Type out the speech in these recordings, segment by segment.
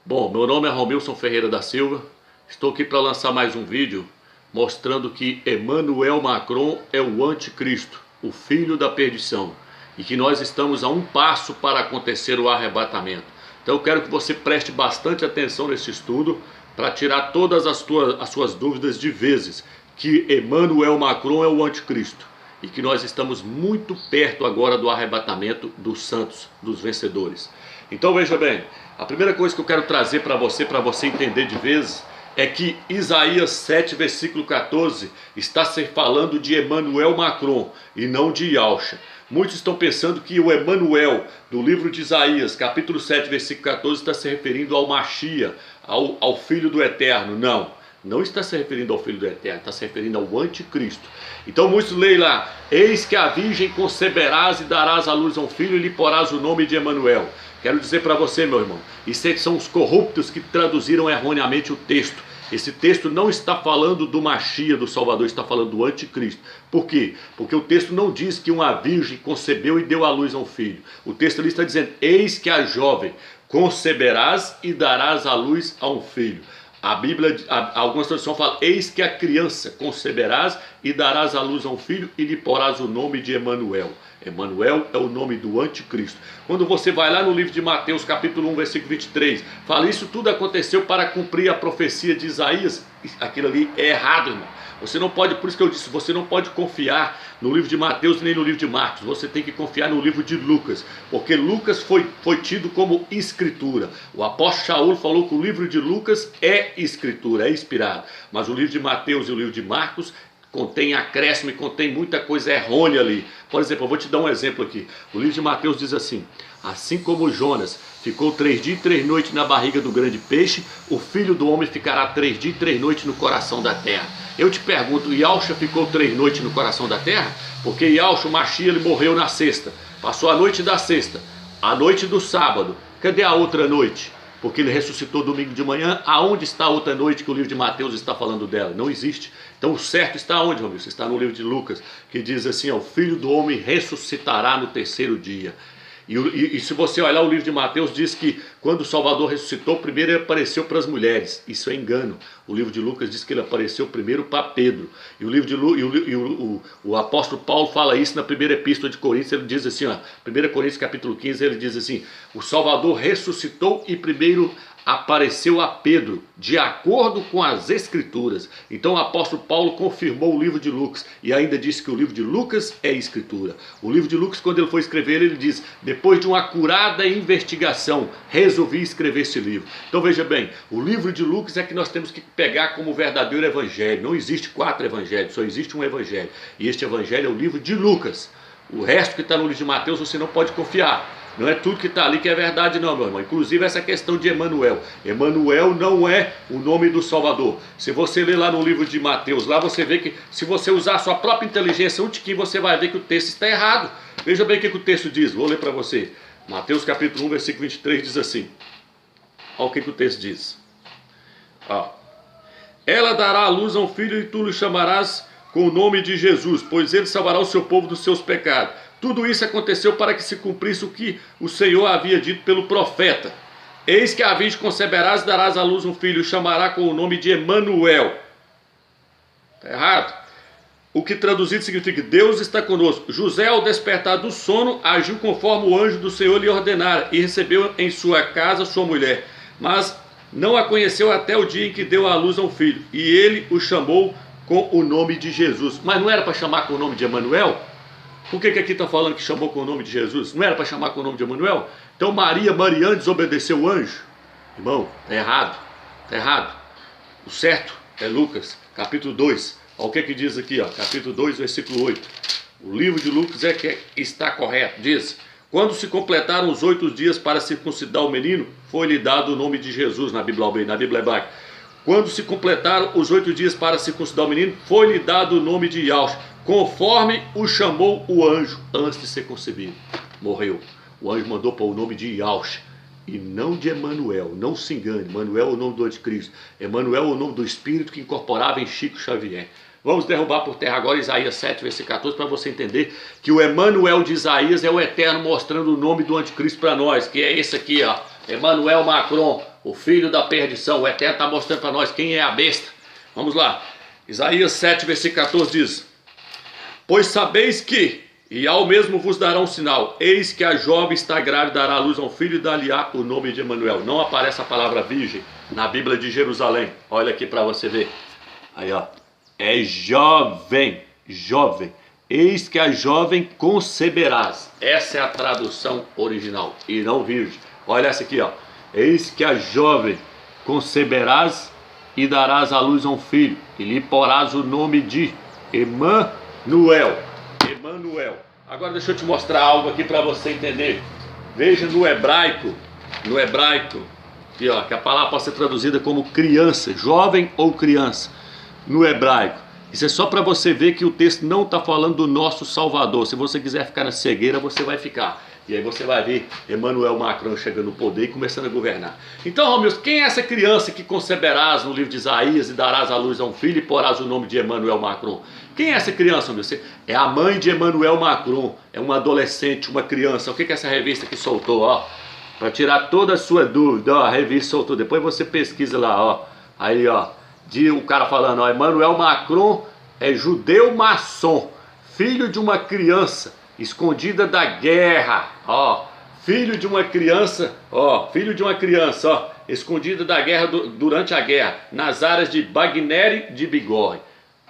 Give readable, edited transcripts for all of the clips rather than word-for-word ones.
Bom, meu nome é Romilson Ferreira da Silva. Estou aqui para lançar mais um vídeo mostrando que Emmanuel Macron é o anticristo, o filho da perdição, e que nós estamos a um passo para acontecer o arrebatamento. Então eu quero que você preste bastante atenção nesse estudo para tirar todas as suas dúvidas de vezes, que Emmanuel Macron é o anticristo e que nós estamos muito perto agora do arrebatamento dos santos, dos vencedores. Então veja bem, a primeira coisa que eu quero trazer para você entender de vez, é que Isaías 7, versículo 14, está se falando de Emmanuel Macron e não de Yahshua. Muitos estão pensando que o Emmanuel, do livro de Isaías, capítulo 7, versículo 14, está se referindo ao Mashiach, ao Filho do Eterno. Não está se referindo ao Filho do Eterno, está se referindo ao Anticristo. Então muitos leem lá: eis que a virgem conceberás e darás à luz a um filho e lhe porás o nome de Emmanuel. Quero dizer para você, meu irmão, isso são os corruptos que traduziram erroneamente o texto. Esse texto não está falando do Mashiach, do Salvador, está falando do Anticristo. Por quê? Porque o texto não diz que uma virgem concebeu e deu à luz a um filho. O texto ali está dizendo: eis que a jovem conceberás e darás à luz a um filho. A Bíblia, algumas traduções falam: eis que a criança conceberás e darás à luz a um filho e lhe porás o nome de Emmanuel. Emmanuel é o nome do Anticristo. Quando você vai lá no livro de Mateus, capítulo 1, versículo 23, fala: isso tudo aconteceu para cumprir a profecia de Isaías. Aquilo ali é errado, irmão. Você não pode, por isso que eu disse, você não pode confiar no livro de Mateus nem no livro de Marcos. Você tem que confiar no livro de Lucas, porque Lucas foi tido como escritura. O apóstolo Shaul falou que o livro de Lucas é escritura, é inspirado. Mas o livro de Mateus e o livro de Marcos contém acréscimo e contém muita coisa errônea ali. Por exemplo, eu vou te dar um exemplo aqui. O livro de Mateus diz assim: assim como Jonas ficou 3 dias e 3 noites na barriga do grande peixe, o Filho do Homem ficará 3 dias e 3 noites no coração da terra. Eu te pergunto, Yahshua ficou 3 noites no coração da terra? Porque Yahshua, o Mashiach, ele morreu na sexta. Passou a noite da sexta, a noite do sábado. Cadê a outra noite? Porque ele ressuscitou domingo de manhã. Aonde está a outra noite que o livro de Mateus está falando dela? Não existe. Então o certo está onde, Romilson? Está no livro de Lucas, que diz assim: o Filho do Homem ressuscitará no 3º dia. E se você olhar o livro de Mateus, diz que quando o Salvador ressuscitou, primeiro ele apareceu para as mulheres. Isso é engano. O livro de Lucas diz que ele apareceu primeiro para Pedro. E o livro de o apóstolo Paulo fala isso na primeira epístola de Coríntios. Ele diz assim, 1 Coríntios capítulo 15, ele diz assim: o Salvador ressuscitou e primeiro apareceu a Pedro, de acordo com as Escrituras. Então o apóstolo Paulo confirmou o livro de Lucas e ainda disse que o livro de Lucas é Escritura. O livro de Lucas, quando ele foi escrever, ele diz: depois de uma acurada investigação, resolvi escrever esse livro. Então veja bem, o livro de Lucas é que nós temos que pegar como verdadeiro evangelho. Não existe 4 evangelhos, só existe um evangelho. E este evangelho é o livro de Lucas. O resto que está no livro de Mateus você não pode confiar. Não é tudo que está ali que é verdade não, meu irmão. Inclusive essa questão de Emmanuel. Emmanuel não é o nome do Salvador. Se você ler lá no livro de Mateus, lá você vê que se você usar a sua própria inteligência, um tiquinho, você vai ver que o texto está errado. Veja bem o que o texto diz. Vou ler para você. Mateus capítulo 1, versículo 23 diz assim. Olha o que o texto diz. Ela dará à luz a um filho e tu lhe chamarás com o nome de Jesus, pois ele salvará o seu povo dos seus pecados. Tudo isso aconteceu para que se cumprisse o que o Senhor havia dito pelo profeta: eis que a virgem conceberás e darás à luz um filho, e chamará com o nome de Emmanuel. Está errado. O que traduzido significa: Deus está conosco. José, ao despertar do sono, agiu conforme o anjo do Senhor lhe ordenara, e recebeu em sua casa sua mulher. Mas não a conheceu até o dia em que deu à luz a um filho, e ele o chamou com o nome de Jesus. Mas não era para chamar com o nome de Emmanuel? Por que aqui está falando que chamou com o nome de Jesus? Não era para chamar com o nome de Emmanuel? Então Mariana desobedeceu o anjo? Irmão, está errado. Está errado. O certo é Lucas, capítulo 2. Olha o que diz aqui, capítulo 2, versículo 8. O livro de Lucas é que está correto. Diz: quando se completaram os 8 dias para circuncidar o menino, foi-lhe dado o nome de Jesus, na Bíblia hebraica. Quando se completaram os 8 dias para circuncidar o menino, foi-lhe dado o nome de Yahshua, conforme o chamou o anjo antes de ser concebido. Morreu. O anjo mandou para o nome de Yahshua e não de Emmanuel. Não se engane, Emmanuel é o nome do anticristo. Emmanuel é o nome do Espírito que incorporava em Chico Xavier. Vamos derrubar por terra agora Isaías 7, versículo 14, para você entender que o Emmanuel de Isaías é o Eterno mostrando o nome do anticristo para nós, que é esse aqui, Emmanuel Macron, o filho da perdição. O Eterno está mostrando para nós quem é a besta. Vamos lá. Isaías 7, versículo 14 diz: pois sabeis que, e ao mesmo vos dará um sinal, eis que a jovem está grávida, dará à luz a um filho e dar-lhe-á o nome de Emanuel. Não aparece a palavra virgem na Bíblia de Jerusalém. Olha aqui para você ver. Aí, ó. É jovem, jovem. Eis que a jovem conceberás. Essa é a tradução original, e não virgem. Olha essa aqui, ó. Eis que a jovem conceberás e darás à luz a um filho, e lhe porás o nome de Emanuel. Emanuel. Agora deixa eu te mostrar algo aqui para você entender. Veja no hebraico, aqui, ó, que a palavra pode ser traduzida como criança, jovem ou criança, no hebraico. Isso é só para você ver que o texto não está falando do nosso Salvador. Se você quiser ficar na cegueira, você vai ficar. E aí você vai ver Emmanuel Macron chegando no poder e começando a governar. Então, Romeus, quem é essa criança que conceberás no livro de Isaías e darás à luz a um filho e porás o nome de Emmanuel Macron? Quem é essa criança, Romeus? É a mãe de Emmanuel Macron. É uma adolescente, uma criança. O que é essa revista que soltou, ó? Para tirar toda a sua dúvida, ó, a revista soltou. Depois você pesquisa lá, ó. Aí, ó. O cara falando, ó, Emmanuel Macron é judeu maçom, filho de uma criança escondida da guerra, ó, filho de uma criança, ó, escondida da guerra durante a guerra, nas áreas de Bagnères de Bigorre.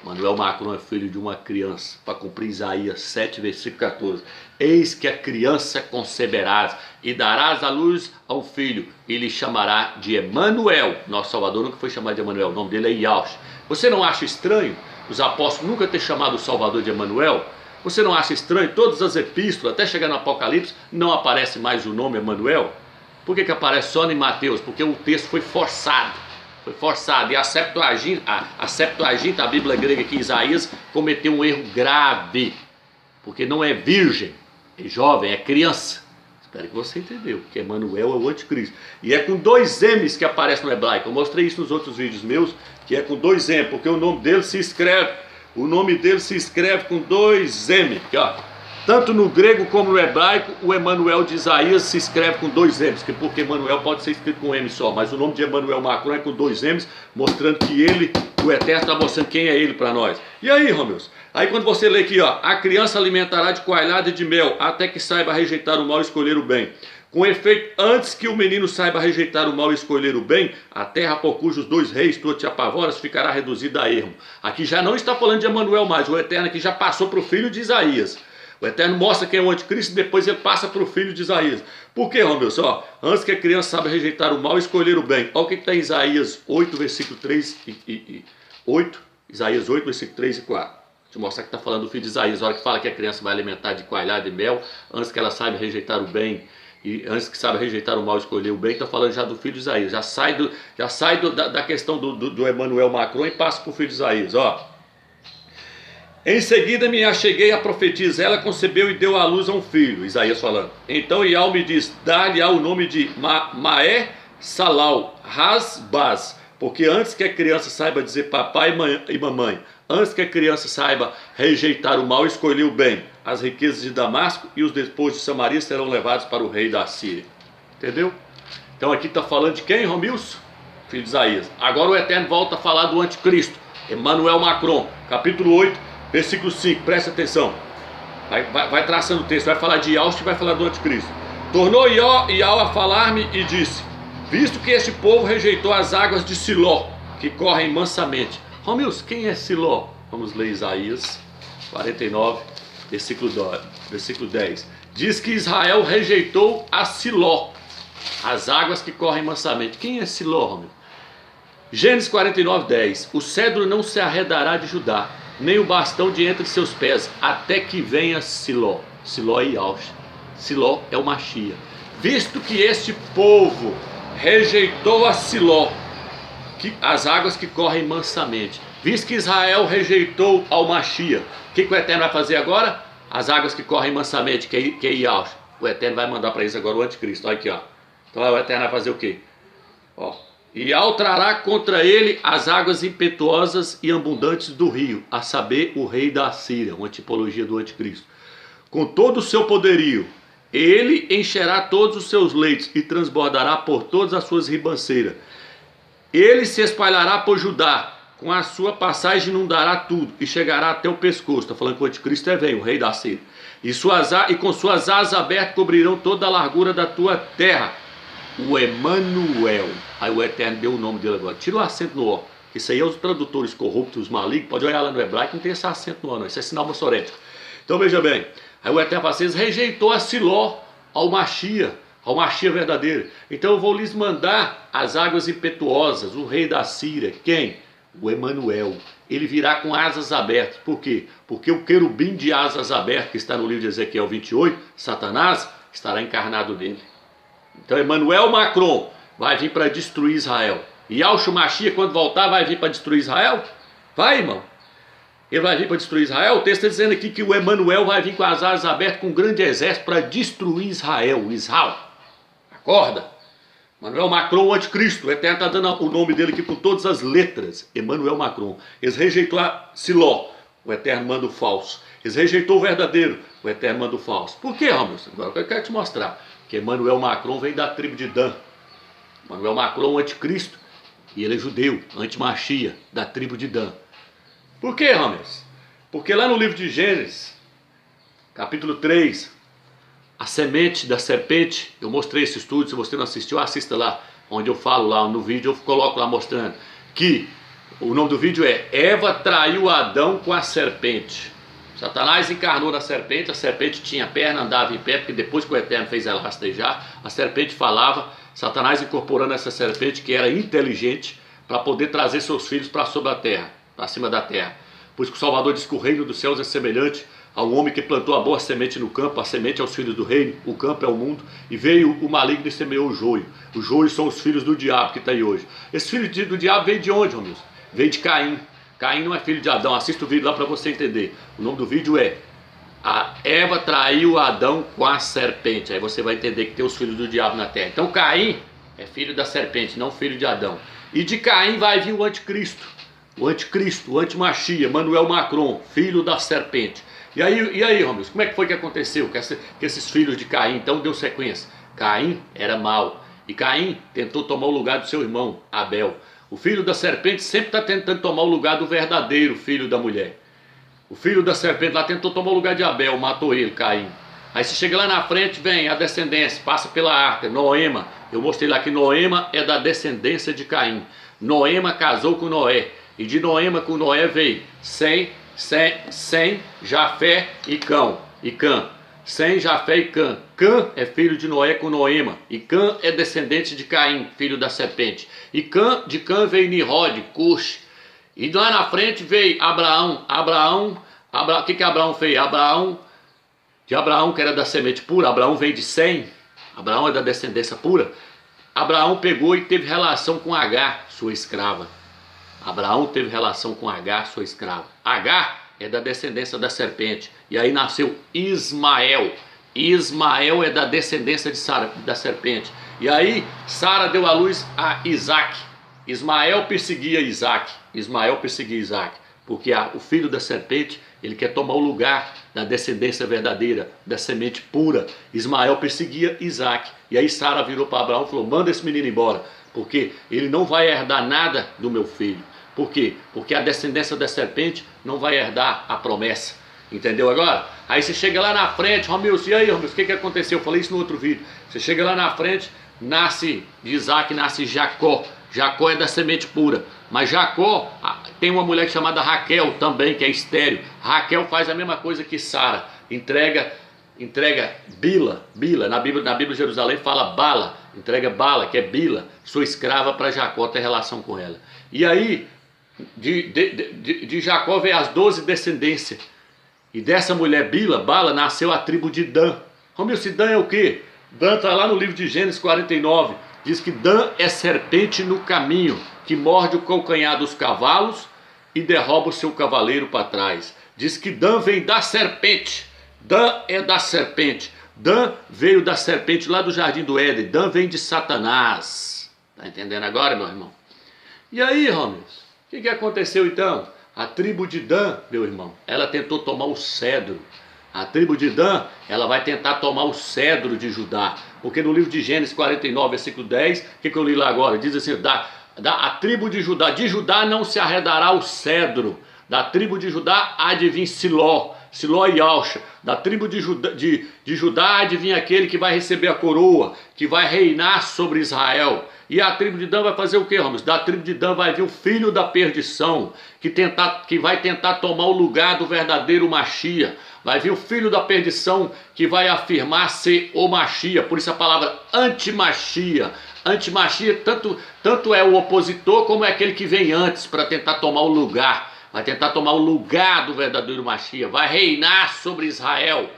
Emmanuel Macron é filho de uma criança, para cumprir Isaías 7, versículo 14. Eis que a criança conceberás e darás à luz ao filho, e lhe chamará de Emanuel. Nosso Salvador nunca foi chamado de Emanuel, o nome dele é Yahshua. Você não acha estranho os apóstolos nunca ter chamado o Salvador de Emanuel? Você não acha estranho todas as epístolas, até chegar no Apocalipse, não aparece mais o nome Emanuel? Por que aparece só em Mateus? Porque o texto foi forçado. E a Septuaginta, a Bíblia grega aqui, Isaías, cometeu um erro grave. Porque não é virgem, é jovem, é criança. Espero que você entendeu, que Emanuel é o anticristo. E é com 2 M's que aparece no hebraico. Eu mostrei isso nos outros vídeos meus, que é com 2 M's, porque o nome dele se escreve com 2 M. Aqui, ó. Tanto no grego como no hebraico, o Emanuel de Isaías se escreve com 2 M's, porque Emanuel pode ser escrito com um M só, mas o nome de Emmanuel Macron é com 2 M's, mostrando que ele, o Eterno, está mostrando quem é ele para nós. E aí, Romeus? Aí quando você lê aqui, ó, a criança alimentará de coalhada e de mel, até que saiba rejeitar o mal e escolher o bem. Com efeito, antes que o menino saiba rejeitar o mal e escolher o bem, a terra por cujos 2 reis tu te apavoras ficará reduzida a ermo. Aqui já não está falando de Emanuel mais, o Eterno aqui já passou para o filho de Isaías. O Eterno mostra quem é o anticristo e depois ele passa para o filho de Isaías. Por quê, Romeu? Só, antes que a criança saiba rejeitar o mal e escolher o bem. Olha o que está em Isaías 8, versículo 3 e 8. Isaías 8, versículo 3 e 4. Deixa eu mostrar que está falando do filho de Isaías. A hora que fala que a criança vai alimentar de coalhada e mel, antes que ela saiba rejeitar o bem, e antes que saiba rejeitar o mal e escolher o bem, está falando já do filho de Isaías. Já sai da questão do Emmanuel Macron e passa para o filho de Isaías. Ó. Em seguida me acheguei a profetisa, ela concebeu e deu à luz a um filho, Isaías falando. Então Ial me diz, dá-lhe o nome de Maé Salal Hasbaz, porque antes que a criança saiba dizer papai e mamãe, antes que a criança saiba rejeitar o mal e escolher o bem, as riquezas de Damasco e os despojos de Samaria serão levados para o rei da Síria. Entendeu? Então aqui está falando de quem, Romilson? Filho de Isaías. Agora o Eterno volta a falar do anticristo, Emmanuel Macron, capítulo 8, versículo 5, presta atenção. Vai traçando o texto, vai falar de Yahshua e vai falar do anticristo. Tornou Ial a falar-me e disse, visto que este povo rejeitou as águas de Siló, que correm mansamente. Romilson, quem é Siló? Vamos ler Isaías 49, versículo 10. Diz que Israel rejeitou a Siló, as águas que correm mansamente. Quem é Siló, Romilson? Gênesis 49, 10. O cedro não se arredará de Judá, nem o bastão de entre seus pés, até que venha Siló. Siló é Yahshua. Siló é o Mashiach. Visto que este povo rejeitou a Siló, as águas que correm mansamente. Visto que Israel rejeitou ao Mashiach, o que o Eterno vai fazer agora? As águas que correm mansamente, que é Yahshua. O Eterno vai mandar para eles agora o anticristo. Olha aqui, ó. Então o Eterno vai fazer o quê? Ó. E trará contra ele as águas impetuosas e abundantes do rio, a saber, o rei da Síria, uma tipologia do anticristo. Com todo o seu poderio, Ele encherá todos os seus leitos e transbordará por todas as suas ribanceiras. Ele se espalhará por Judá, com a sua passagem inundará tudo e chegará até o pescoço. Está falando que o anticristo vem, o rei da Síria. E com suas asas abertas cobrirão toda a largura da tua terra. O Emanuel. Aí o Eterno deu o nome dele agora. Tira o acento no O. Isso aí é os tradutores corruptos, os malignos. Pode olhar lá no hebraico, não tem esse acento no O não. Isso é sinal massorético. Então veja bem. Aí o Eterno fala assim, rejeitou a Siló, ao Machia verdadeiro. Então eu vou lhes mandar as águas impetuosas, o rei da Síria. Quem? O Emanuel. Ele virá com asas abertas. Por quê? Porque o querubim de asas abertas, que está no livro de Ezequiel 28, Satanás, estará encarnado nele. Então Emanuel Macron vai vir para destruir Israel. E Yahshua Mashiach, quando voltar, vai vir para destruir Israel? Vai, irmão. Ele vai vir para destruir Israel. O texto está dizendo aqui que o Emanuel vai vir com as asas abertas, com um grande exército para destruir Israel. Acorda. Emanuel Macron, o anticristo. O Eterno está dando o nome dele aqui com todas as letras. Emanuel Macron. Eles rejeitou a Siló. O Eterno manda o falso. Eles rejeitou o verdadeiro. O Eterno manda o falso. Por quê, Ramos? Agora eu quero te mostrar. Que Emanuel Macron vem da tribo de Dan. Emanuel Macron, o anticristo. E ele é judeu, anti-Machia, da tribo de Dan. Por quê, Ramos? Porque lá no livro de Gênesis, capítulo 3, a semente da serpente, eu mostrei esse estudo, se você não assistiu, assista lá, onde eu falo lá no vídeo, eu coloco lá mostrando que o nome do vídeo é Eva traiu Adão com a serpente. Satanás encarnou na serpente, a serpente tinha perna, andava em pé, porque depois que o Eterno fez ela rastejar, a serpente falava, Satanás incorporando essa serpente que era inteligente, para poder trazer seus filhos para sobre a terra, para cima da terra. Por isso que o Salvador diz que o reino dos céus é semelhante ao homem que plantou a boa semente no campo, a semente é os filhos do reino, o campo é o mundo, e veio o maligno e semeou o joio. Os joios são os filhos do diabo que está aí hoje. Esse filho do diabo veio de onde, Romilson? Veio de Caim. Caim não é filho de Adão, assista o vídeo lá para você entender. O nome do vídeo é A Eva traiu Adão com a serpente. Aí você vai entender que tem os filhos do diabo na terra. Então Caim é filho da serpente, não filho de Adão. E de Caim vai vir o anticristo, o anti-Machia, Emanuel Macron, filho da serpente. E aí, Romilson, como é que foi que aconteceu? Que esses filhos de Caim, então, deu sequência. Caim era mau. E Caim tentou tomar o lugar do seu irmão, Abel. O filho da serpente sempre está tentando tomar o lugar do verdadeiro filho da mulher. O filho da serpente lá tentou tomar o lugar de Abel, matou ele, Caim. Aí você chega lá na frente, vem a descendência, passa pela arca, Noema. Eu mostrei lá que Noema é da descendência de Caim. Noema casou com Noé. E de Noema com Noé veio Sem, Jafé e Cã. Sem, Jafé e Cã. Cã é filho de Noé com Noema. E Cã é descendente de Caim, filho da serpente. E de Cã veio Nimrod, Cush. E lá na frente veio Abraão. O que Abraão fez? De Abraão, que era da semente pura. Abraão veio de Sem. Abraão é da descendência pura. Abraão pegou e teve relação com Agar, sua escrava. Abraão teve relação com Agar, sua escrava. Agar é da descendência da serpente. E aí nasceu Ismael. Ismael é da descendência da serpente. E aí Sara deu à luz a Isaac. Ismael perseguia Isaac. Porque o filho da serpente, ele quer tomar o lugar da descendência verdadeira, da semente pura. Ismael perseguia Isaac. E aí Sara virou para Abraão e falou, manda esse menino embora, porque ele não vai herdar nada do meu filho. Por quê? Porque a descendência da serpente não vai herdar a promessa. Entendeu agora? Aí você chega lá na frente, Romilson, e aí, Romilson, o que aconteceu? Eu falei isso no outro vídeo. Você chega lá na frente, nasce de Isaac, nasce Jacó. Jacó é da semente pura. Mas Jacó tem uma mulher chamada Raquel também, que é estéril. Raquel faz a mesma coisa que Sara. Entrega Bila. Na Bíblia de Jerusalém fala Bala. Entrega Bala, que é Bila, sua escrava, para Jacó ter relação com ela. E aí, de Jacó veio as 12 descendências. E dessa mulher Bala, nasceu a tribo de Dan. Romilson, Dan é o quê? Dan está lá no livro de Gênesis 49. Diz que Dan é serpente no caminho, que morde o calcanhar dos cavalos e derruba o seu cavaleiro para trás. Diz que Dan vem da serpente. Dan é da serpente. Dan veio da serpente lá do Jardim do Éden. Dan vem de Satanás. Está entendendo agora, meu irmão? E aí, Romilson, o que aconteceu então? A tribo de Dan, meu irmão, ela tentou tomar o cedro. A tribo de Dan, ela vai tentar tomar o cedro de Judá. Porque no livro de Gênesis 49, versículo 10, o que eu li lá agora? Diz assim, a tribo de Judá não se arredará o cedro. Da tribo de Judá há de vir Siló e Alcha. Da tribo de Judá há de vir aquele que vai receber a coroa, que vai reinar sobre Israel. E a tribo de Dan vai fazer o que, Ramos? Da tribo de Dan vai vir o filho da perdição, que vai tentar tomar o lugar do verdadeiro Machia. Vai vir o filho da perdição que vai afirmar ser o Machia. Por isso a palavra anti-Machia. Anti-Machia tanto é o opositor como é aquele que vem antes para tentar tomar o lugar. Vai tentar tomar o lugar do verdadeiro Machia. Vai reinar sobre Israel.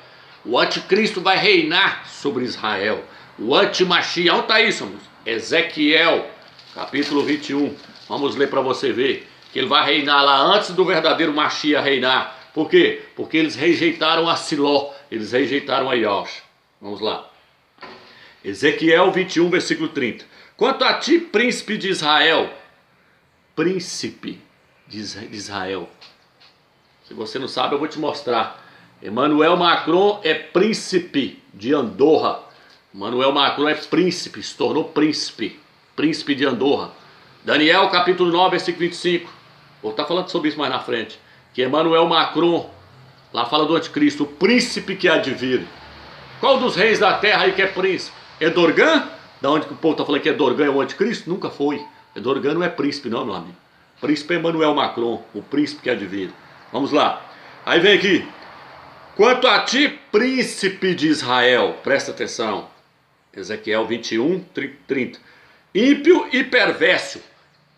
O anticristo vai reinar sobre Israel. O anti-Machia. Onde está isso, amigos? Ezequiel, capítulo 21. Vamos ler para você ver que ele vai reinar lá antes do verdadeiro Machia reinar. Por quê? Porque eles rejeitaram a Siló, eles rejeitaram a Yaush. Vamos lá. Ezequiel 21, versículo 30. Quanto a ti, príncipe de Israel, príncipe de Israel. Se você não sabe, eu vou te mostrar. Emmanuel Macron é príncipe de Andorra. Emmanuel Macron é príncipe, se tornou príncipe de Andorra. Daniel capítulo 9, versículo 25. Vou estar falando sobre isso mais na frente. Que Emmanuel Macron, lá fala do anticristo, o príncipe que há de vir. Qual dos reis da terra aí que é príncipe? Edorgan? Da onde que o povo está falando que Edorgan é o anticristo? Nunca foi. Edorgan não é príncipe não, meu amigo. Príncipe é Emmanuel Macron, o príncipe que há de vir. Vamos lá. Aí vem aqui. Quanto a ti, príncipe de Israel, presta atenção. Ezequiel 21, 30. Ímpio e perverso.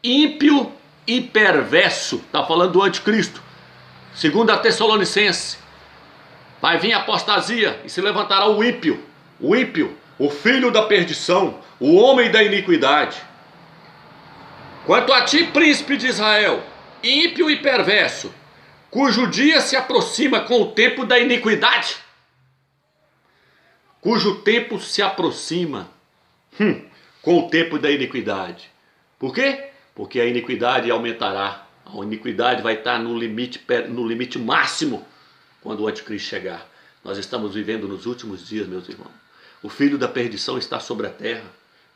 Ímpio e perverso. Está falando do anticristo. Segundo a Tessalonicense. Vai vir a apostasia e se levantará o ímpio, o filho da perdição, o homem da iniquidade. Quanto a ti, príncipe de Israel, ímpio e perverso, cujo dia se aproxima com o tempo da iniquidade. Cujo tempo se aproxima com o tempo da iniquidade. Por quê? Porque a iniquidade aumentará. A iniquidade vai estar no limite máximo quando o anticristo chegar. Nós estamos vivendo nos últimos dias, meus irmãos. O filho da perdição está sobre a terra.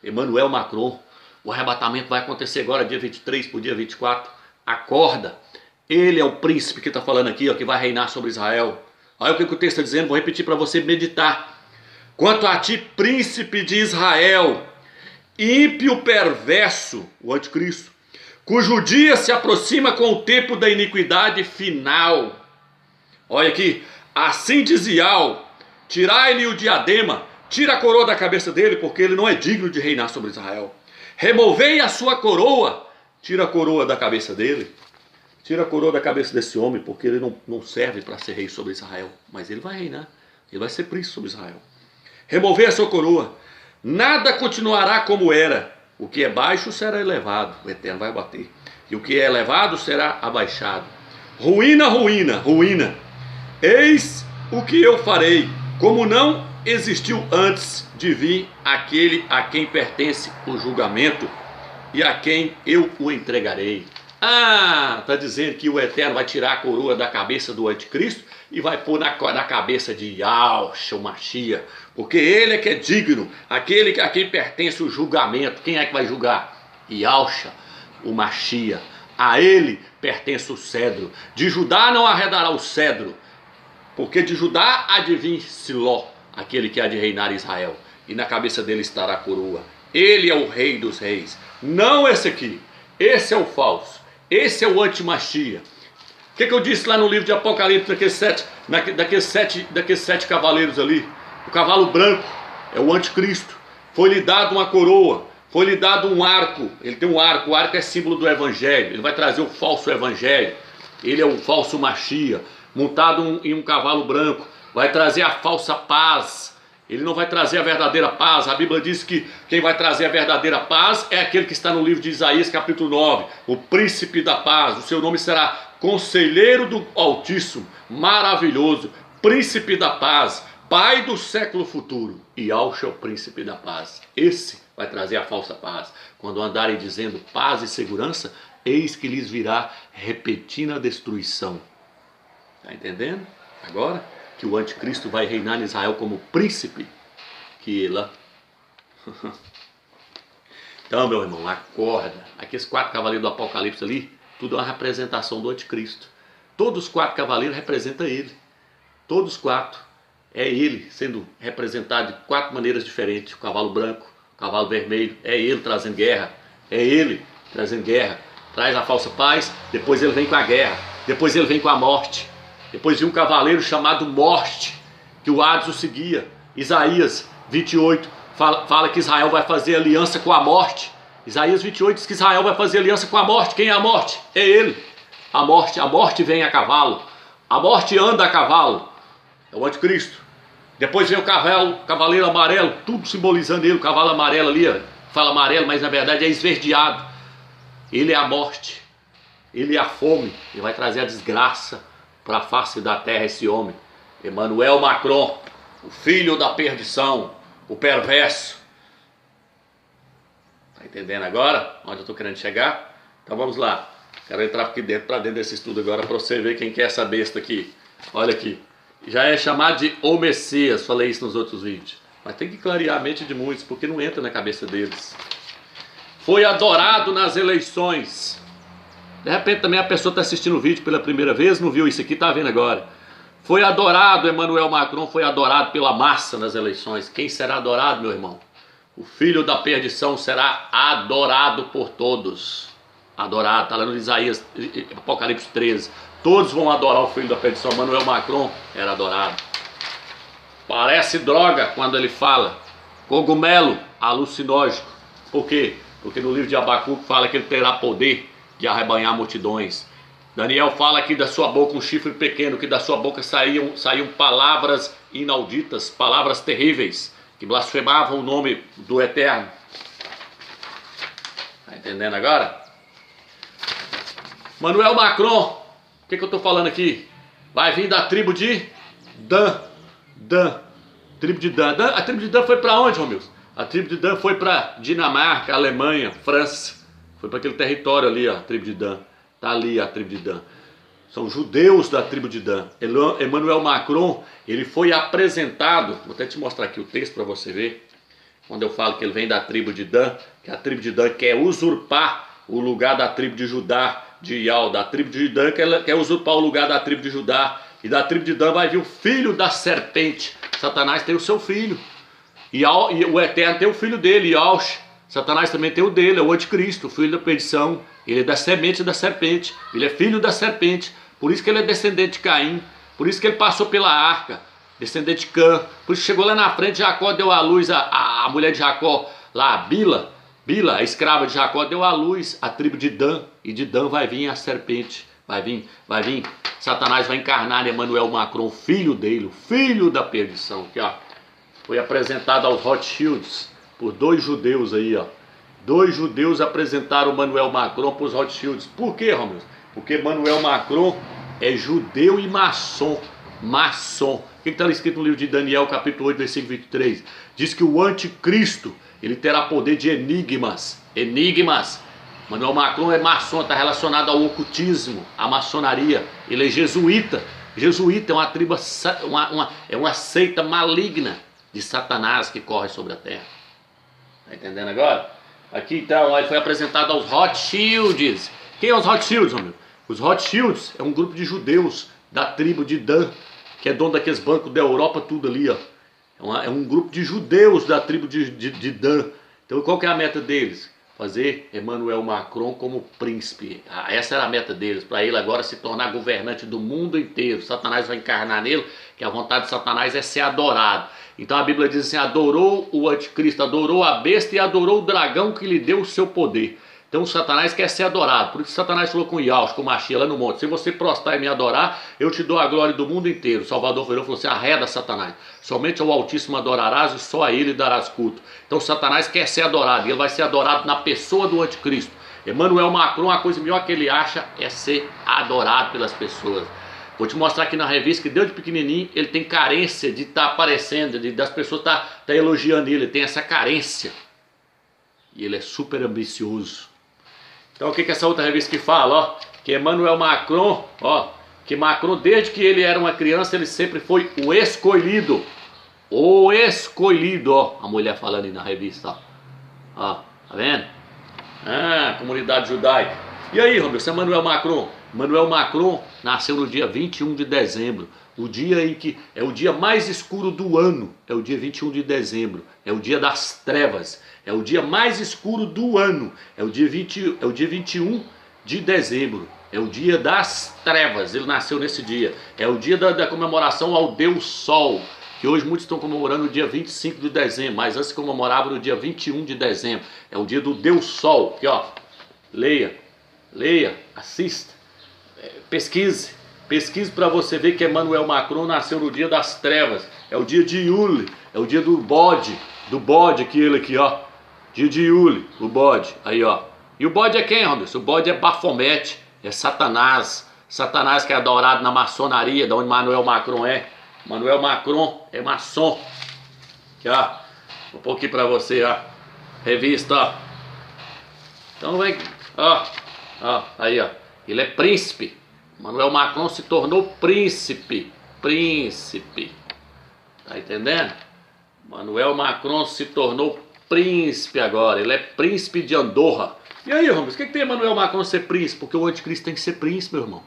Emmanuel Macron. O arrebatamento vai acontecer agora, dia 23 para o dia 24. Acorda. Ele é o príncipe que está falando aqui, ó, que vai reinar sobre Israel. Olha o que o texto está dizendo, vou repetir para você meditar. Quanto a ti, príncipe de Israel, ímpio perverso, o anticristo, cujo dia se aproxima com o tempo da iniquidade final. Olha aqui, assim diz Ial, tirai-lhe o diadema, tira a coroa da cabeça dele, porque ele não é digno de reinar sobre Israel. Removei a sua coroa, tira a coroa da cabeça dele. Tira a coroa da cabeça desse homem, porque ele não serve para ser rei sobre Israel. Mas ele vai reinar, ele vai ser príncipe sobre Israel. Removei a sua coroa, nada continuará como era. O que é baixo será elevado, o Eterno vai bater. E o que é elevado será abaixado. Ruína, ruína, ruína. Eis o que eu farei, como não existiu antes de vir aquele a quem pertence o julgamento e a quem eu o entregarei. Ah, está dizendo que o Eterno vai tirar a coroa da cabeça do anticristo e vai pôr na cabeça de Yaush, o Machia, porque ele é que é digno, aquele a quem pertence o julgamento. Quem é que vai julgar? Yaush, o Machia. A ele pertence o cedro. De Judá não arredará o cedro, porque de Judá há de vir Siló, aquele que há de reinar Israel, e na cabeça dele estará a coroa. Ele é o rei dos reis, não esse aqui. Esse é o falso, esse é o anti-Machia. O que eu disse lá no livro de Apocalipse, daqueles sete cavaleiros ali? O cavalo branco é o anticristo. Foi-lhe dado uma coroa, foi-lhe dado um arco. Ele tem um arco, o arco é símbolo do evangelho. Ele vai trazer o falso evangelho. Ele é o falso Machia, montado em um cavalo branco. Vai trazer a falsa paz. Ele não vai trazer a verdadeira paz. A Bíblia diz que quem vai trazer a verdadeira paz é aquele que está no livro de Isaías capítulo 9. O príncipe da paz. O seu nome será Conselheiro do Altíssimo, maravilhoso, príncipe da paz, pai do século futuro. E Yaush é o príncipe da paz. Esse vai trazer a falsa paz. Quando andarem dizendo paz e segurança, eis que lhes virá repentina destruição. Está entendendo? Agora, que o anticristo vai reinar em Israel como príncipe, que ele... Então, meu irmão, acorda. Aqueles 4 cavaleiros do Apocalipse ali, tudo é uma representação do anticristo. Todos os 4 cavaleiros representam ele. Todos os 4. É ele sendo representado de 4 maneiras diferentes. O cavalo branco, o cavalo vermelho, é ele trazendo guerra. É ele trazendo guerra. Traz a falsa paz, depois ele vem com a guerra. Depois ele vem com a morte. Depois vinha um cavaleiro chamado Morte, que o Hades o seguia. Isaías 28 fala que Israel vai fazer aliança com a morte. Isaías 28 diz que Israel vai fazer aliança com a morte. Quem é a morte? É ele. A morte vem a cavalo. A morte anda a cavalo. É o anticristo. Depois vem o cavaleiro amarelo, tudo simbolizando ele. O cavalo amarelo ali, ó, fala amarelo, mas na verdade é esverdeado. Ele é a morte. Ele é a fome. Ele vai trazer a desgraça para a face da terra, esse homem. Emmanuel Macron, o filho da perdição, o perverso. Tá entendendo agora onde eu estou querendo chegar? Então vamos lá. Quero entrar aqui dentro, para dentro desse estudo agora, para você ver quem que é essa besta aqui. Olha aqui. Já é chamado de O Messias, falei isso nos outros vídeos. Mas tem que clarear a mente de muitos, porque não entra na cabeça deles. Foi adorado nas eleições. De repente também a pessoa está assistindo o vídeo pela primeira vez, não viu isso aqui, está vendo agora. Foi adorado, Emmanuel Macron foi adorado pela massa nas eleições. Quem será adorado, meu irmão? O filho da perdição será adorado por todos. Adorado, está lá no Isaías, Apocalipse 13. Todos vão adorar o filho da perdição. Emmanuel Macron era adorado. Parece droga quando ele fala. Cogumelo alucinógeno. Por quê? Porque no livro de Abacuque fala que ele terá poder de arrebanhar multidões. Daniel fala aqui da sua boca um chifre pequeno, que da sua boca saíam palavras inauditas, palavras terríveis, que blasfemavam o nome do Eterno. Está entendendo agora? Emmanuel Macron, o que eu estou falando aqui? Vai vir da tribo de Dan. Tribo de Dan. A tribo de Dan foi para onde, Romilson? A tribo de Dan foi para Dinamarca, Alemanha, França. Foi para aquele território ali, ó, a tribo de Dan. Está ali a tribo de Dan. São judeus da tribo de Dan. Emmanuel Macron, ele foi apresentado, vou até te mostrar aqui o texto para você ver, quando eu falo que ele vem da tribo de Dan, que a tribo de Dan quer usurpar o lugar da tribo de Judá, de Ial, da tribo de Dan, quer usurpar o lugar da tribo de Judá, e da tribo de Dan vai vir o filho da serpente. Satanás tem o seu filho, e o Eterno tem o filho dele, Yaush. Satanás também tem o dele, é o anticristo, o filho da perdição. Ele é da semente da serpente, ele é filho da serpente, por isso que ele é descendente de Caim, por isso que ele passou pela arca, descendente de Cã, por isso que chegou lá na frente, Jacó deu à luz, a mulher de Jacó, lá a Bila, a escrava de Jacó, deu à luz a tribo de Dan, e de Dan vai vir a serpente, vai vir, Satanás vai encarnar Emmanuel Macron, filho dele, o filho da perdição, que ó, foi apresentado aos Rothschilds, por 2 judeus aí, ó. 2 judeus apresentaram Emmanuel Macron para os Rothschilds. Por quê, Romilson? Porque Emmanuel Macron é judeu e maçom. O que está escrito no livro de Daniel, capítulo 8, versículo 23? Diz que o anticristo, ele terá poder de enigmas. Emmanuel Macron é maçom, está relacionado ao ocultismo, à maçonaria. Ele é jesuíta. Jesuíta é uma tribo, é uma seita maligna de Satanás que corre sobre a terra. Tá entendendo agora? Aqui então, ele foi apresentado aos Rothschilds. Quem é os Rothschilds, meu amigo? Os Rothschilds é um grupo de judeus da tribo de Dan, que é dono daqueles bancos da Europa, tudo ali, ó. É um grupo de judeus da tribo de Dan. Então qual que é a meta deles? Fazer Emmanuel Macron como príncipe. Essa era a meta deles, para ele agora se tornar governante do mundo inteiro. Satanás vai encarnar nele, que a vontade de Satanás é ser adorado. Então a Bíblia diz assim, adorou o anticristo, adorou a besta e adorou o dragão que lhe deu o seu poder. Então o Satanás quer ser adorado. Por isso Satanás falou com Yahus, com Machia lá no monte. Se você prostrar e me adorar, eu te dou a glória do mundo inteiro. O Salvador virou e falou assim, arreda Satanás. Somente ao Altíssimo adorarás e só a ele darás culto. Então Satanás quer ser adorado. E ele vai ser adorado na pessoa do anticristo. Emmanuel Macron, a coisa melhor que ele acha é ser adorado pelas pessoas. Vou te mostrar aqui na revista que desde pequenininho ele tem carência de estar aparecendo, das pessoas tá elogiando ele tem essa carência. E ele é super ambicioso. Então o que essa outra revista que fala? Ó, que Emmanuel Macron, ó, que Macron, desde que ele era uma criança, ele sempre foi o escolhido. O escolhido, ó. A mulher falando aí na revista, ó. Ó, tá vendo? Ah, comunidade judaica. E aí, Romeu, você é Emmanuel Macron? Emmanuel Macron nasceu no dia 21 de dezembro. O dia em que é o dia mais escuro do ano. É o dia 21 de dezembro. É o dia das trevas. É o dia mais escuro do ano. É o dia 21 de dezembro. É o dia das trevas. Ele nasceu nesse dia. É o dia da comemoração ao Deus Sol, que hoje muitos estão comemorando no dia 25 de dezembro, mas antes comemorava no dia 21 de dezembro. É o dia do Deus Sol. Aqui, ó. Leia, assista, pesquise para você ver que Emmanuel Macron nasceu no dia das trevas. É o dia de Yule, é o dia do bode aquele aqui, ó. Dia de Yule, o bode, aí, ó. E o bode é quem, Robson? O bode é Baphomet, é Satanás. Satanás que é adorado na maçonaria, da onde Emmanuel Macron é. Emmanuel Macron é maçom. Aqui, ó. Um pouquinho para você, ó. Revista, ó. Então vem, ó. Ó, aí, ó. Ele é príncipe. Emmanuel Macron se tornou príncipe. Príncipe. Tá entendendo? Emmanuel Macron se tornou príncipe agora. Ele é príncipe de Andorra. E aí, Ramos, o que tem Emmanuel Macron ser príncipe? Porque o anticristo tem que ser príncipe, meu irmão.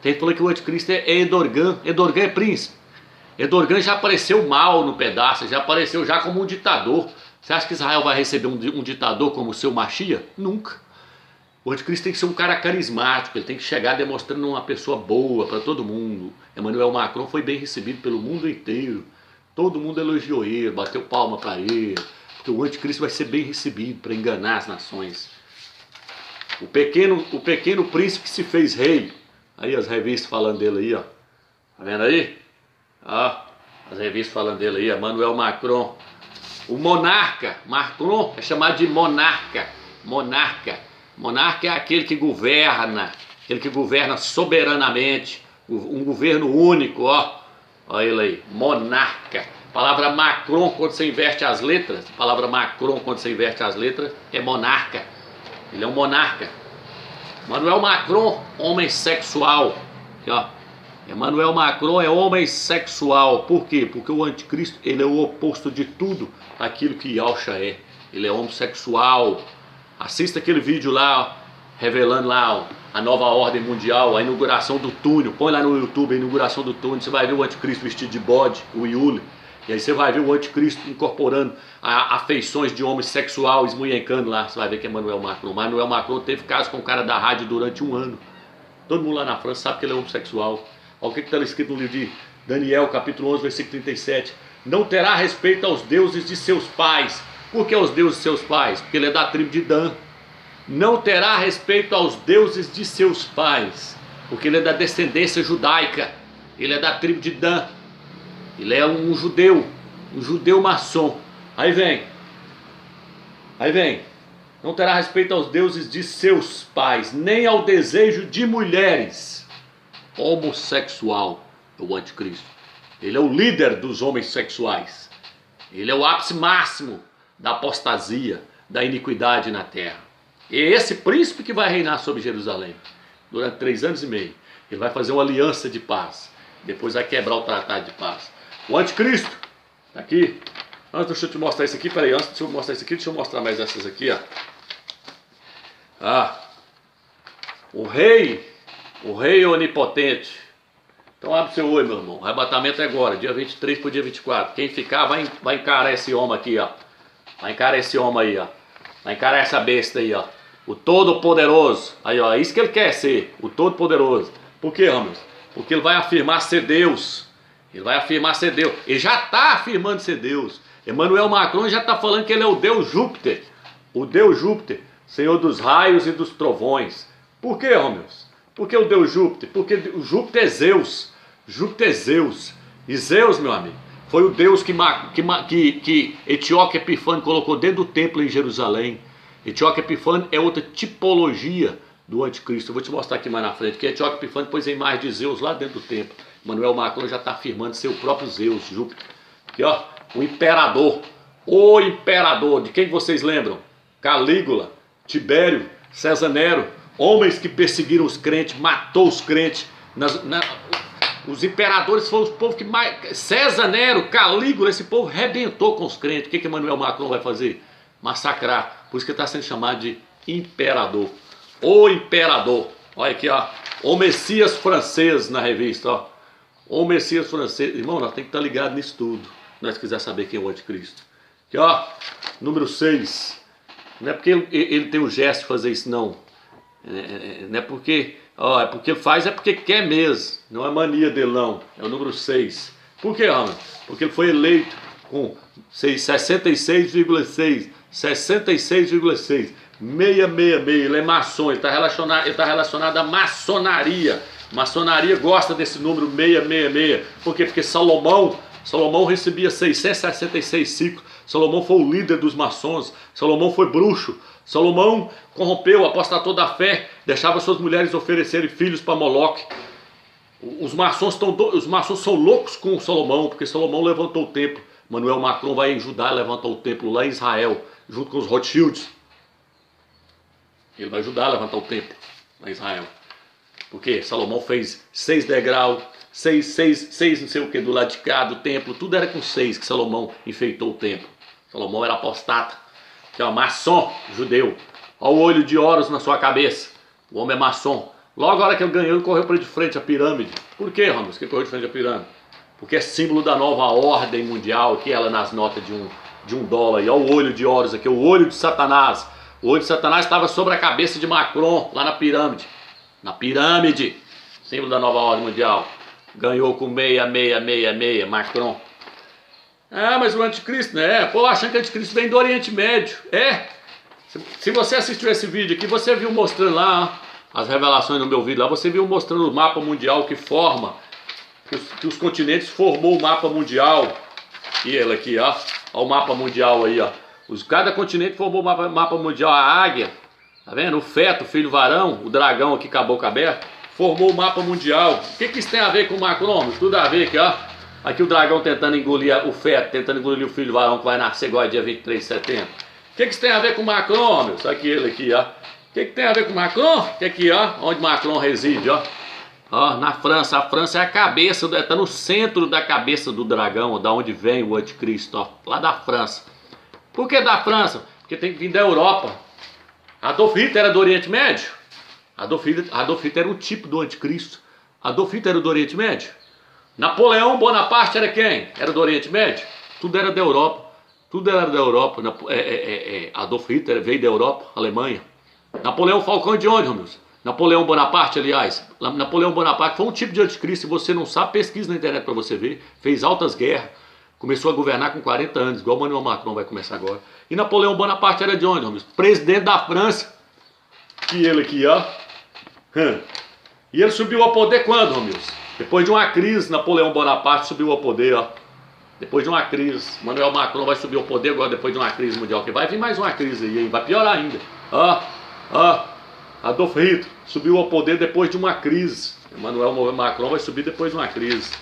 Tem que falar que o anticristo é Erdogan. Erdogan é príncipe. Erdogan já apareceu mal no pedaço, já apareceu já como um ditador. Você acha que Israel vai receber um ditador como o seu Mashiach? Nunca. O anticristo tem que ser um cara carismático, ele tem que chegar demonstrando uma pessoa boa para todo mundo. Emmanuel Macron foi bem recebido pelo mundo inteiro. Todo mundo elogiou ele, bateu palma para ele. Porque o anticristo vai ser bem recebido para enganar as nações. O pequeno príncipe que se fez rei. Aí as revistas falando dele aí, ó. Tá vendo aí? Ó, as revistas falando dele aí, Emmanuel Macron. O monarca, Macron é chamado de monarca. Monarca. Monarca é aquele que governa soberanamente, um governo único, ó. Olha ele aí, monarca. A palavra Macron, quando você inverte as letras, é monarca. Ele é um monarca. Emmanuel Macron, homem sexual. Aqui, ó. Emmanuel Macron é homem sexual. Por quê? Porque o anticristo, ele é o oposto de tudo aquilo que Yahshua é. Ele é homossexual. Assista aquele vídeo lá, ó, revelando lá, ó, a nova ordem mundial, a inauguração do túnel. Põe lá no YouTube a inauguração do túnel. Você vai ver o anticristo vestido de bode, o Yule. E aí você vai ver o anticristo incorporando afeições de homossexual, esmunhencando lá. Você vai ver que é Emmanuel Macron. Emmanuel Macron teve caso com o cara da rádio durante 1 ano. Todo mundo lá na França sabe que ele é homossexual. Olha o que está escrito no livro de Daniel, capítulo 11, versículo 37. Não terá respeito aos deuses de seus pais. Por que aos deuses de seus pais? Porque ele é da tribo de Dan. Não terá respeito aos deuses de seus pais. Porque ele é da descendência judaica. Ele é da tribo de Dan. Ele é um judeu maçom. Aí vem. Não terá respeito aos deuses de seus pais, nem ao desejo de mulheres. Homossexual é o anticristo. Ele é o líder dos homens sexuais. Ele é o ápice máximo da apostasia, da iniquidade na terra. E é esse príncipe que vai reinar sobre Jerusalém durante 3 anos e meio. Ele vai fazer uma aliança de paz. Depois vai quebrar o tratado de paz. O anticristo, tá aqui. Deixa eu te mostrar isso aqui. Peraí, antes de eu mostrar isso aqui, deixa eu mostrar mais essas aqui, ó. O rei onipotente. Então abre seu olho, meu irmão. O arrebatamento é agora, dia 23 para o dia 24. Quem ficar vai encarar esse homem aqui, ó. Vai encarar esse homem aí, ó. Vai encarar essa besta aí, ó. O Todo-Poderoso. Aí, ó. É isso que ele quer ser, o Todo-Poderoso. Por quê, Ramos? Porque ele vai afirmar ser Deus. Ele vai afirmar ser Deus. Ele já está afirmando ser Deus. Emmanuel Macron já está falando que ele é o Deus Júpiter. O Deus Júpiter, Senhor dos raios e dos trovões. Por quê, Ramos? Por que o Deus Júpiter? Porque o Júpiter é Zeus. Júpiter é Zeus. E Zeus, meu amigo, foi o Deus que Etíoque Epifânio colocou dentro do templo em Jerusalém. Etíoque Epifânio é outra tipologia do anticristo. Eu vou te mostrar aqui mais na frente, que Etíoque Epifânio pôs a imagem de Zeus lá dentro do templo. Emmanuel Macron já está afirmando ser o próprio Zeus, Júpiter. Aqui, ó, o imperador. O imperador, de quem vocês lembram? Calígula, Tibério, César Nero, homens que perseguiram os crentes, matou os crentes, Os imperadores foram os povos que mais... César, Nero, Calígula, esse povo rebentou com os crentes. O que Emmanuel Macron vai fazer? Massacrar. Por isso que ele está sendo chamado de imperador. O imperador. Olha aqui, ó. O Messias francês na revista, ó. O Messias francês. Irmão, nós temos que estar ligados nisso tudo. Se nós quisermos saber quem é o anticristo. Aqui, ó. Número 6. Não é porque ele tem o gesto de fazer isso, não. Não é porque... Ó, é porque faz, é porque quer mesmo. Não é mania dele, não. É o número 6. Por que, Ramos? Porque ele foi eleito com 66,6. 66,6. 666. Ele é maçom. Ele está relacionado à maçonaria. Maçonaria gosta desse número 666. Por quê? Porque Salomão recebia 666 ciclos. Salomão foi o líder dos maçons. Salomão foi bruxo. Salomão corrompeu, apostatou da fé, deixava suas mulheres oferecerem filhos para Moloque. Os maçons são loucos com Salomão, porque Salomão levantou o templo. Emmanuel Macron vai em Judá, levantou o templo lá em Israel, junto com os Rothschilds. Ele vai ajudar a levantar o templo lá em Israel. Porque Salomão fez 6 degraus, 6 não sei o que do lado de cá do templo, tudo era com 6 que Salomão enfeitou o templo. Salomão era apostata, que é um maçom judeu. Olha o olho de Horus na sua cabeça. O homem é maçom. Logo a hora que ele ganhou, ele correu para de frente à pirâmide. Por que, Ramos, que correu de frente à pirâmide? Porque é símbolo da nova ordem mundial, que ela nas notas de um dólar. E olha o olho de Horus aqui, o olho de Satanás. O olho de Satanás estava sobre a cabeça de Macron, lá na pirâmide. Na pirâmide, símbolo da nova ordem mundial. Ganhou com 666, Macron. Ah, mas o anticristo, né? Pô, achando que o anticristo vem do Oriente Médio. Se você assistiu esse vídeo aqui, você viu mostrando lá as revelações no meu vídeo lá, você viu mostrando o mapa mundial que forma, que os continentes formou o mapa mundial. E ele aqui, ó o mapa mundial aí, ó. Cada continente formou o mapa mundial. A águia, tá vendo? O feto, o filho varão, o dragão aqui com a boca aberta, formou o mapa mundial. O que isso tem a ver com o Macron? Tudo a ver aqui, ó. Aqui o dragão tentando engolir o feto, tentando engolir o filho varão que vai nascer agora dia 23 de setembro. O que isso tem a ver com o Macron, meu? Isso aqui, ele aqui, ó. O que tem a ver com o Macron? Que aqui, ó, onde Macron reside, ó. Ó, na França. A França é a cabeça, tá no centro da cabeça do dragão, ó, da onde vem o anticristo, ó. Lá da França. Por que da França? Porque tem que vir da Europa. Adolf Hitler era do Oriente Médio? Adolf Hitler era o tipo do anticristo. Adolf Hitler era do Oriente Médio? Napoleão Bonaparte era quem? Era do Oriente Médio? Tudo era da Europa. Tudo era da Europa. Adolf Hitler veio da Europa, Alemanha. Napoleão Falcão de onde, meus? Napoleão Bonaparte, aliás. Napoleão Bonaparte foi um tipo de anticristo. Se você não sabe, pesquisa na internet para você ver. Fez altas guerras. Começou a governar com 40 anos, igual o Emmanuel Macron vai começar agora. E Napoleão Bonaparte era de onde, meus? Presidente da França. E ele aqui, ó. E ele subiu ao poder quando, meus? Depois de uma crise, Napoleão Bonaparte subiu ao poder, ó. Depois de uma crise, Emmanuel Macron vai subir ao poder agora depois de uma crise mundial. Que vai vir mais uma crise aí, vai piorar ainda. Adolf Hitler subiu ao poder depois de uma crise. Emmanuel Macron vai subir depois de uma crise.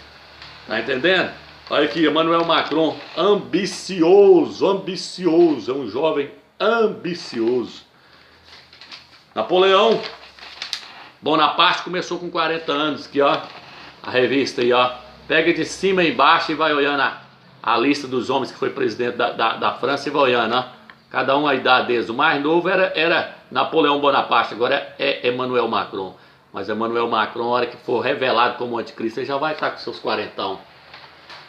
Tá entendendo? Olha aqui, Emmanuel Macron, ambicioso, é um jovem ambicioso. Napoleão Bonaparte começou com 40 anos, aqui ó, a revista aí ó, pega de cima e embaixo e vai olhando a lista dos homens que foi presidente da França e vai olhando, ó, cada um a idade deles. O mais novo era Napoleão Bonaparte, agora é Emmanuel Macron. Mas Emmanuel Macron, na hora que for revelado como anticristo, ele já vai estar com seus 40.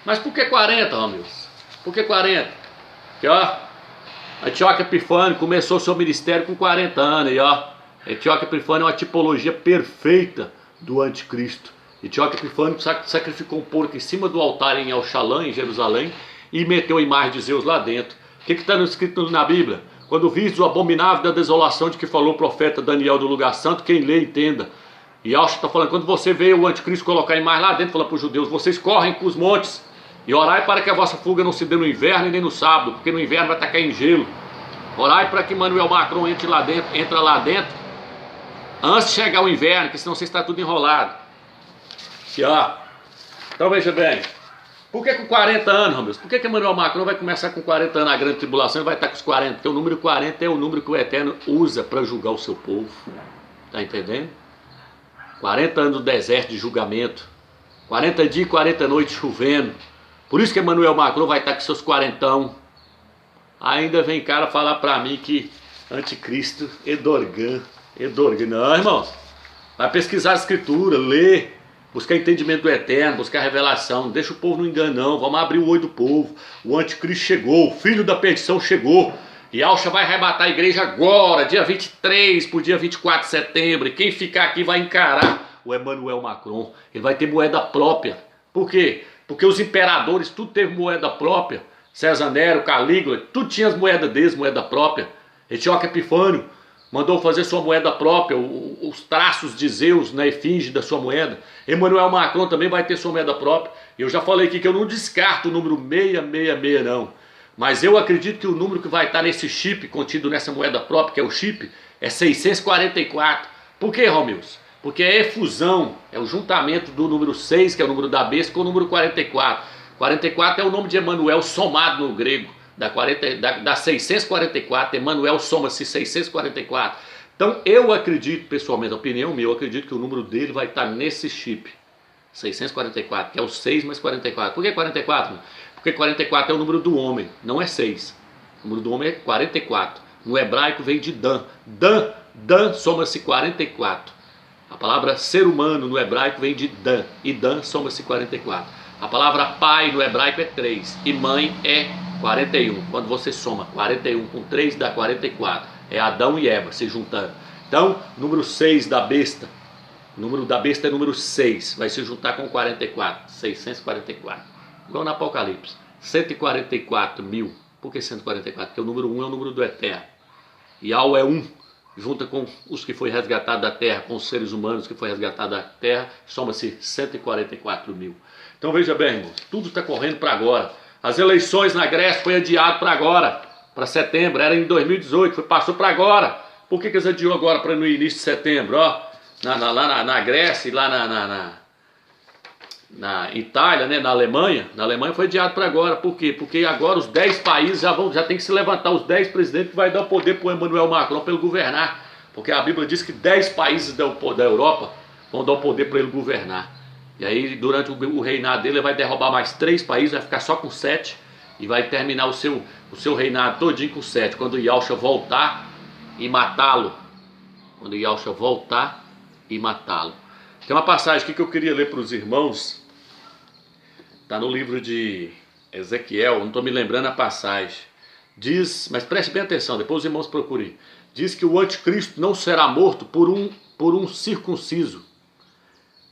Mas por que 40, amigos? Por que 40? Aqui ó, Antioco Epifânio começou seu ministério com 40 anos, e ó, Antioco Epifânio é uma tipologia perfeita do anticristo. Antioco Epifânio sacrificou um porco em cima do altar em El Shalom, em Jerusalém, e meteu a imagem de Zeus lá dentro. O que está escrito na Bíblia? Quando vis o abominável da desolação de que falou o profeta Daniel do lugar santo, quem lê entenda. E Alcha está falando, quando você vê o anticristo colocar a imagem lá dentro, fala para os judeus, vocês correm para os montes e orai para que a vossa fuga não se dê no inverno e nem no sábado, porque no inverno vai tacar em gelo. Orai para que Emmanuel Macron entra lá dentro, antes de chegar o inverno, porque senão você está tudo enrolado. Então veja bem, por que com 40 anos, meus? Por que Emmanuel Macron vai começar com 40 anos a grande tribulação e vai estar com os 40? Porque o número 40 é o número que o Eterno usa para julgar o seu povo. Está entendendo? 40 anos no deserto de julgamento, 40 dias e 40 noites chovendo. Por isso que Emmanuel Macron vai estar com seus quarentão. Ainda vem cara falar pra mim que anticristo é Dorgan. Não, irmãos. Vai pesquisar a escritura, ler, buscar entendimento do eterno, buscar revelação. Não deixa o povo no engano, não. Vamos abrir o olho do povo. O anticristo chegou, o filho da perdição chegou. E Yahshua vai arrebatar a igreja agora, dia 23 por dia 24 de setembro. E quem ficar aqui vai encarar o Emmanuel Macron. Ele vai ter moeda própria. Por quê? Porque os imperadores, tudo teve moeda própria. César Nero, Calígula, tudo tinha as moedas deles, moeda própria. Etíoque Epifânio mandou fazer sua moeda própria, os traços de Zeus na efígie da sua moeda. Emmanuel Macron também vai ter sua moeda própria. Eu já falei aqui que eu não descarto o número 666 não. Mas eu acredito que o número que vai estar nesse chip, contido nessa moeda própria, que é o chip, é 644. Por que, Romilson? Porque é efusão, é o juntamento do número 6, que é o número da besta, com o número 44. 44 é o nome de Emanuel somado no grego. Da 644, Emanuel soma-se 644. Então eu acredito, pessoalmente, a opinião minha, eu acredito que o número dele vai estar nesse chip. 644, que é o 6 mais 44. Por que 44? Porque 44 é o número do homem, não é 6. O número do homem é 44. No hebraico vem de Dan. Dan soma-se 44. A palavra ser humano no hebraico vem de Dan. E Dan soma-se 44. A palavra pai no hebraico é 3. E mãe é 41. Quando você soma 41 com 3 dá 44. É Adão e Eva se juntando. Então, número 6 da besta. O número da besta é número 6. Vai se juntar com 44. 644. Igual no Apocalipse. 144 mil. Por que 144? Porque o número 1 é o número do eterno. E Al é 1. Junta com os que foi resgatado da terra, com os seres humanos que foi resgatado da terra, soma-se 144 mil. Então veja bem, irmãos, tudo está correndo para agora. As eleições na Grécia foi adiado para agora, para setembro, era em 2018, passou para agora. Por que eles adiou agora para no início de setembro? Ó, lá na Grécia e lá na Itália, né, na Alemanha foi adiado para agora. Por quê? Porque agora os 10 países já tem que se levantar, os 10 presidentes que vai dar o poder para o Emmanuel Macron para ele governar. Porque a Bíblia diz que 10 países da Europa vão dar o poder para ele governar. E aí durante o reinado dele ele vai derrubar mais 3 países, vai ficar só com 7 e vai terminar o seu reinado todinho com 7. Quando Yahshua voltar e matá-lo. Quando Yahshua voltar e matá-lo. Tem uma passagem aqui que eu queria ler para os irmãos. Está no livro de Ezequiel, não estou me lembrando a passagem. Diz, mas preste bem atenção, depois os irmãos procurem. Diz que o anticristo não será morto por um circunciso.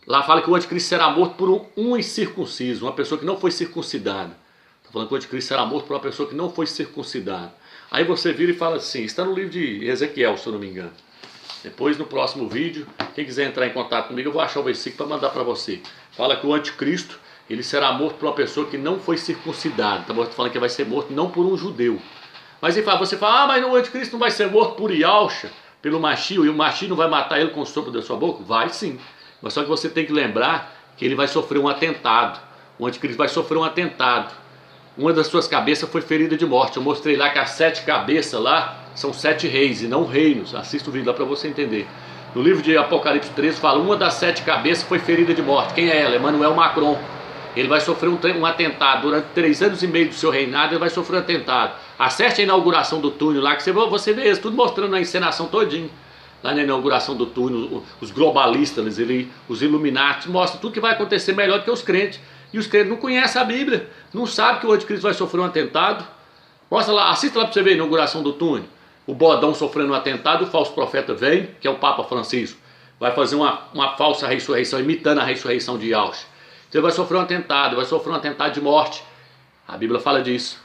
Lá fala que o anticristo será morto por um incircunciso, uma pessoa que não foi circuncidada. Está falando que o anticristo será morto por uma pessoa que não foi circuncidada. Aí você vira e fala assim, está no livro de Ezequiel, se eu não me engano. Depois no próximo vídeo, quem quiser entrar em contato comigo, eu vou achar o versículo para mandar para você. Fala que o anticristo, ele será morto por uma pessoa que não foi circuncidada. Está falando que vai ser morto não por um judeu. Mas você fala, mas o anticristo não vai ser morto por Yahshua, pelo Machio, e o Machio não vai matar ele com o sopro da sua boca? Vai sim. Mas só que você tem que lembrar que ele vai sofrer um atentado. O anticristo vai sofrer um atentado. Uma das suas cabeças foi ferida de morte. Eu mostrei lá que as 7 cabeças lá são 7 reis e não reinos. Assista o vídeo lá para você entender. No livro de Apocalipse 13 fala, uma das 7 cabeças foi ferida de morte. Quem é ela? Emmanuel Macron. Ele vai sofrer um atentado. Durante 3 anos e meio do seu reinado, ele vai sofrer um atentado. Acerte a inauguração do túnel lá, que você vê isso tudo mostrando na encenação todinho. Lá na inauguração do túnel, os globalistas, os Illuminati, mostram tudo que vai acontecer melhor do que os crentes. E os crentes não conhecem a Bíblia, não sabem que o anticristo vai sofrer um atentado. Mostra lá, assista lá para você ver a inauguração do túnel. O bodão sofrendo um atentado, o falso profeta vem, que é o Papa Francisco, vai fazer uma falsa ressurreição, imitando a ressurreição de Yahshua. Então ele vai sofrer um atentado de morte. A Bíblia fala disso.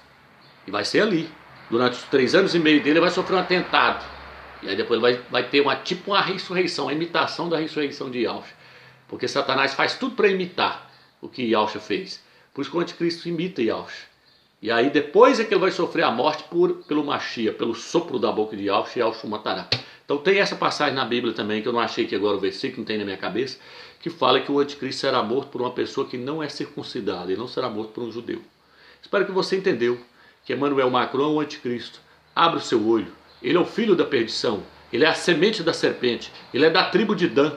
E vai ser ali. Durante os 3 anos e meio dele, ele vai sofrer um atentado. E aí depois ele vai ter uma ressurreição, a imitação da ressurreição de Yahshua. Porque Satanás faz tudo para imitar o que Yahshua fez. Por isso que o anticristo imita Yahshua. E aí depois é que ele vai sofrer a morte pelo Mashiach, pelo sopro da boca de Yahshua, e Yahshua matará. Então tem essa passagem na Bíblia também, que eu não achei que agora o versículo, não tem na minha cabeça, que fala que o anticristo será morto por uma pessoa que não é circuncidada, e não será morto por um judeu. Espero que você entendeu que Emmanuel Macron é o anticristo. Abra o seu olho. Ele é o filho da perdição. Ele é a semente da serpente. Ele é da tribo de Dan.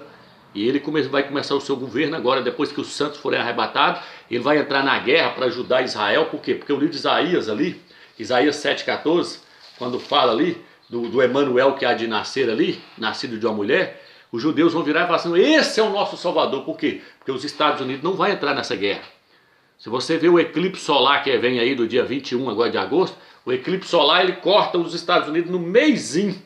E ele vai começar o seu governo agora, depois que os santos forem arrebatados. Ele vai entrar na guerra para ajudar Israel. Por quê? Porque o livro de Isaías ali, Isaías 7,14, quando fala ali do Emanuel que há de nascer ali, nascido de uma mulher, os judeus vão virar e falar assim, esse é o nosso Salvador. Por quê? Porque os Estados Unidos não vão entrar nessa guerra. Se você vê o eclipse solar que vem aí do dia 21 agora de agosto, o eclipse solar ele corta os Estados Unidos no meizinho.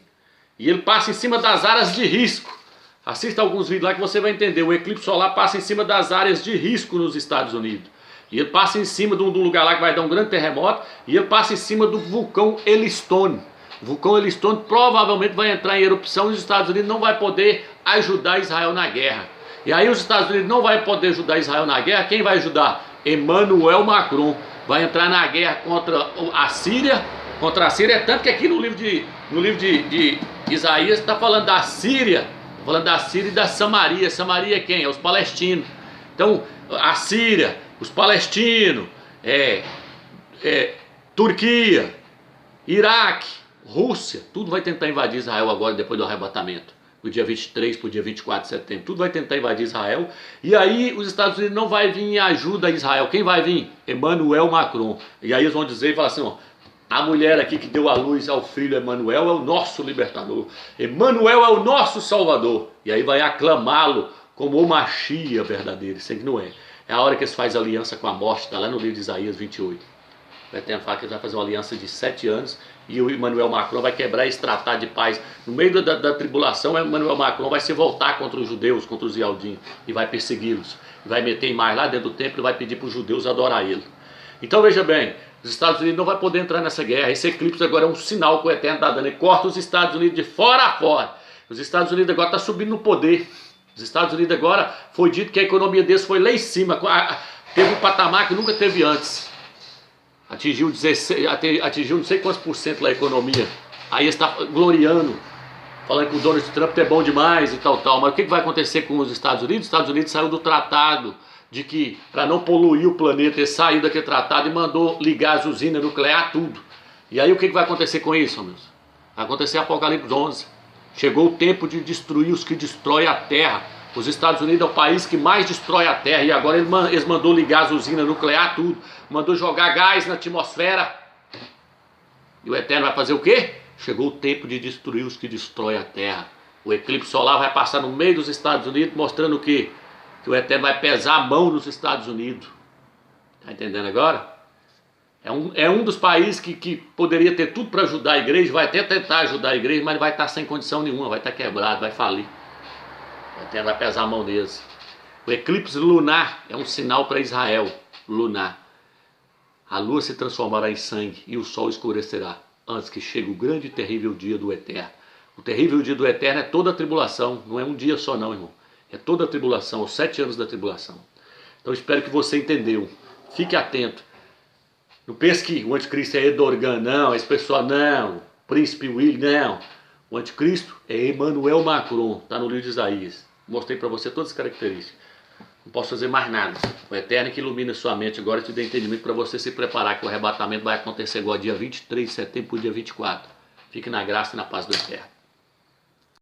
E ele passa em cima das áreas de risco. Assista alguns vídeos lá que você vai entender. O eclipse solar passa em cima das áreas de risco nos Estados Unidos. E ele passa em cima de um lugar lá que vai dar um grande terremoto. E ele passa em cima do vulcão Yellowstone. O vulcão Yellowstone provavelmente vai entrar em erupção e os Estados Unidos não vai poder ajudar Israel na guerra. E aí os Estados Unidos não vai poder ajudar Israel na guerra. Quem vai ajudar? Emmanuel Macron. Vai entrar na guerra contra a Síria. Contra a Síria. É tanto que aqui no livro de Isaías está falando da Síria. Está falando da Síria e da Samaria. Samaria é quem? É os palestinos. Então a Síria, os palestinos, Turquia, Iraque, Rússia, tudo vai tentar invadir Israel agora depois do arrebatamento. Do dia 23 para o dia 24 de setembro. Tudo vai tentar invadir Israel. E aí os Estados Unidos não vai vir em ajuda a Israel. Quem vai vir? Emmanuel Macron. E aí eles vão dizer e falar assim, ó, a mulher aqui que deu a luz ao filho Emmanuel é o nosso libertador. Emmanuel é o nosso salvador. E aí vai aclamá-lo como o Machia verdadeiro. Isso aqui não é. É a hora que eles fazem aliança com a morte. Está lá no livro de Isaías 28. O Eterno fala que ele vai fazer uma aliança de 7 anos e o Emmanuel Macron vai quebrar esse tratado de paz. No meio da tribulação, o Emmanuel Macron vai se voltar contra os judeus, contra os ialdinhos, e vai persegui-los. Vai meter mais lá dentro do templo e vai pedir para os judeus adorar ele. Então veja bem, os Estados Unidos não vão poder entrar nessa guerra. Esse eclipse agora é um sinal que o Eterno está dando. Ele corta os Estados Unidos de fora a fora. Os Estados Unidos agora estão subindo no poder. Os Estados Unidos agora, foi dito que a economia deles foi lá em cima. Teve um patamar que nunca teve antes. Atingiu não sei quantos por cento da economia. Aí está gloriando, falando que o Donald Trump é bom demais e tal. Mas o que vai acontecer com os Estados Unidos? Os Estados Unidos saiu do tratado de que, para não poluir o planeta, ele saiu daquele tratado e mandou ligar as usinas nucleares, tudo. E aí o que vai acontecer com isso, meus? Vai acontecer Apocalipse 11. Chegou o tempo de destruir os que destroem a terra. Os Estados Unidos é o país que mais destrói a terra. E agora eles mandou ligar as usinas nucleares, tudo. Mandou jogar gás na atmosfera. E o Eterno vai fazer o quê? Chegou o tempo de destruir os que destroem a terra. O eclipse solar vai passar no meio dos Estados Unidos, mostrando o quê? Que o Eterno vai pesar a mão nos Estados Unidos. Está entendendo agora? É um dos países que poderia ter tudo para ajudar a igreja, vai até tentar ajudar a igreja, mas vai estar sem condição nenhuma, vai estar quebrado, vai falir. O Eterno vai pesar a mão deles. O eclipse lunar é um sinal para Israel, lunar. A lua se transformará em sangue e o sol escurecerá, antes que chegue o grande e terrível dia do Eterno. O terrível dia do Eterno é toda a tribulação, não é um dia só não, irmão. É toda a tribulação, os 7 anos da tribulação. Então espero que você entendeu. Fique atento. Não pense que o anticristo é Edorgan, não. Esse pessoal, não. Príncipe William, não. O anticristo é Emmanuel Macron. Está no livro de Isaías. Mostrei para você todas as características. Não posso fazer mais nada. O Eterno que ilumina sua mente agora te dá entendimento para você se preparar que o arrebatamento vai acontecer agora dia 23 de setembro para o dia 24. Fique na graça e na paz do Eterno.